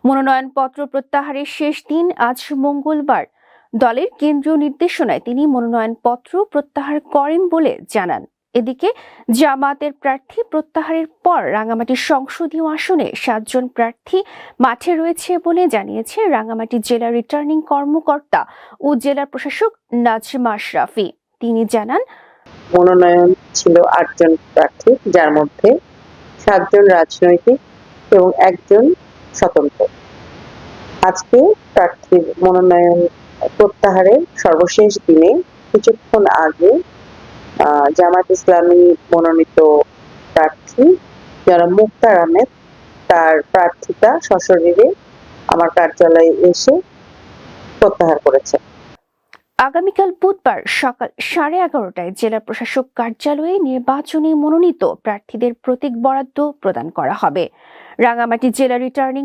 মনোনয়নপত্র প্রত্যাহারের শেষ দিন আজ মঙ্গলবার। দলের কেন্দ্রীয় নির্দেশনায় তিনি মনোনয়নপত্র প্রত্যাহার করেন বলে জানান। এদিকে জামায়াতের প্রার্থী প্রত্যাহারের পর রাঙামাটি সংসদীয় আসনে 7 জন প্রার্থী মাঠে রয়েছে বলে জানিয়েছে রাঙামাটি জেলা রিটার্নিং কর্মকর্তা ও জেলা প্রশাসক নাজমা আশরাফি। তিনি জানান, মনোনয়ন ছিল 8 জন প্রার্থী, যার মধ্যে 7 জন রাজনৈতিক এবং 1 জন স্বতন্ত্র। আজকে প্রার্থীর মনোনয়ন প্রত্যাহারের সর্বশেষ দিনে কিছুক্ষণ আগে জামায়াত ইসলামী মনোনীত প্রার্থী যারা মুক্তার আহমেদ, তার প্রার্থিতা সশরীরে আমার কার্যালয়ে এসে প্রত্যাহার করেছে। আগামীকাল বুধবার সকাল 11:30টায় জেলা প্রশাসক কার্যালয়ে নির্বাচনী মনোনীত প্রার্থীদের প্রতীক বরাদ্দ প্রদান করা হবে। রাঙামাটি জেলা রিটার্নিং